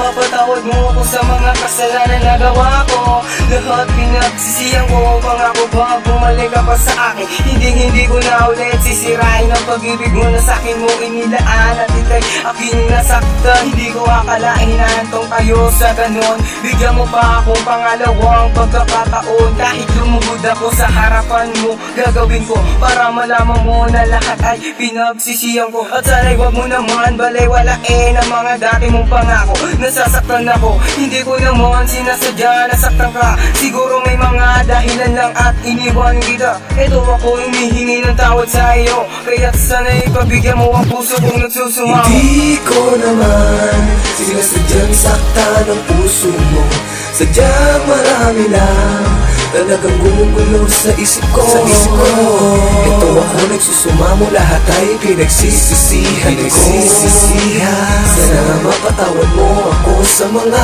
mapatawad mo ako sa mga kasalanan na gawa ko. Lahat pinagsisiyang ko, pangako ba bumalik ka pa sa akin? Hindi ko na ulit sisirain ang pag-ibig mo na sa'kin mo inilaan. At ika'y aking nasaktan, hindi ko akalain na hantong tayo sa ganon. Bigyan mo pa akong pangalawang pagkakataon. Kahit lumugod ako sa harapan mo, gagawin ko para malaman mo na lahat ay pinagsisiyang ko. At sana'y wag mo naman balay-walain ang mga dati mong pangako. Nasasaktan ako, hindi ko naman sinasadya nasaktan ka. Siguro may mga dahilan lang at iniwan kita. Eto ako humihingi ng tawad sa iyo, kaya't sana'y pabigyan mo ang puso kong nagsusumamo. Hindi ko naman sinasadyang saktan ang puso mo. Sadyang marami lang talagang gumugulo sa isip ko. Ito ako nagsusumamo, lahat ay pinagsisisihan ko. Sana mapatawad mo ako sa mga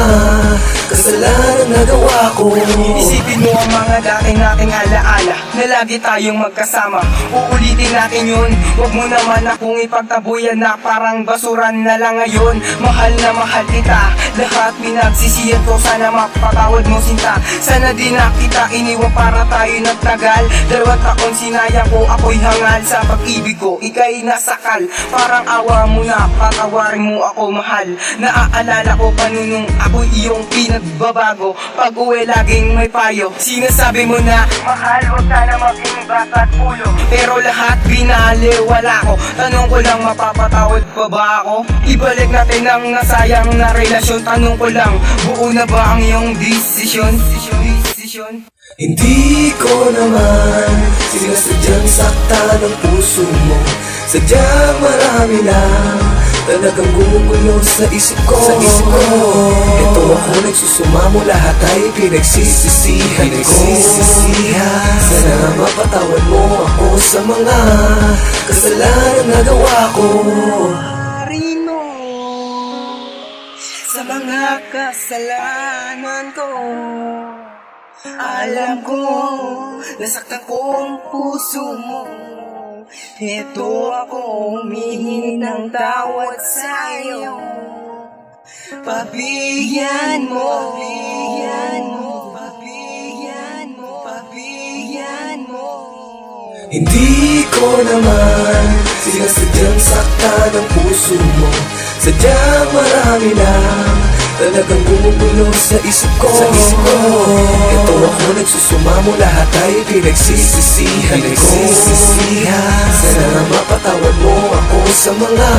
kasalanan na gawa ko. Isipin mo ang mga dati nating alaala na lagi tayong magkasama. Uulitin natin yun, huwag mo naman akong ipagtabuyan na parang basuran na lang ngayon. Mahal na mahal kita, lahat pinagsisiyan ko. Sana mapatawad mo sinta, sana di na kita iniwan para tayo nagtagal. 2 taon sinayang ko, ako'y hangal sa pag-ibig ko. Ika'y nasakal, parang awa mo na, patawarin mo ako mahal. Naaalala ko pa nung ako'y iyong pinagbabago. Pag uwi laging may payo, sinasabi mo na mahal, huwag ka na maging bata't ulo. Pero lahat binaliwala ko, tanong ko lang mapapatawad pa ba ako? Ibalik natin ang nasayang na relasyon. Tanong ko lang, buo na ba ang iyong desisyon? Hindi ko naman sinasadyang saktan ang puso mo. Sadyang marami lang talagang gumugulo sa isip ko. Ito ako nagsusumamo, lahat ay pinagsisisihan ko. Sana mapatawad mo ako sa mga kasalanan na gawa ko. Rino, sa mga kasalanan ko, alam ko, nasaktan ko ang puso mo. Ito ako humihingi ng tawad sa'yo. Pabigyan mo, pabigyan mo. Hindi ko naman sinasadyang saktan ang puso mo. Sadyang marami lang talagang gumugulo sa isip ko. Ito ako nagsusumamo, lahat ay pinagsisisihan ko. Sana mapatawad mo ako sa mga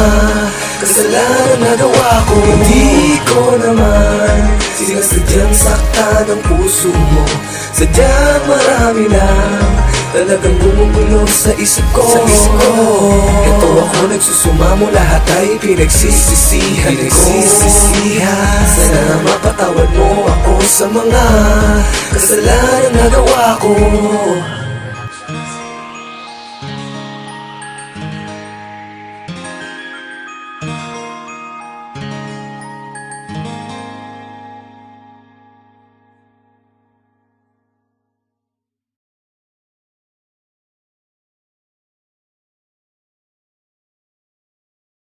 kasalanan na gawa ko. Hindi ko naman sinasadyang saktan ang puso mo. Sadyang marami lang talagang gumugulo sa isip ko. Ito ako nagsusumamo, lahat ay pinagsisisihan ko. Sana mapatawad mo ako sa mga kasalanan na gawa ko.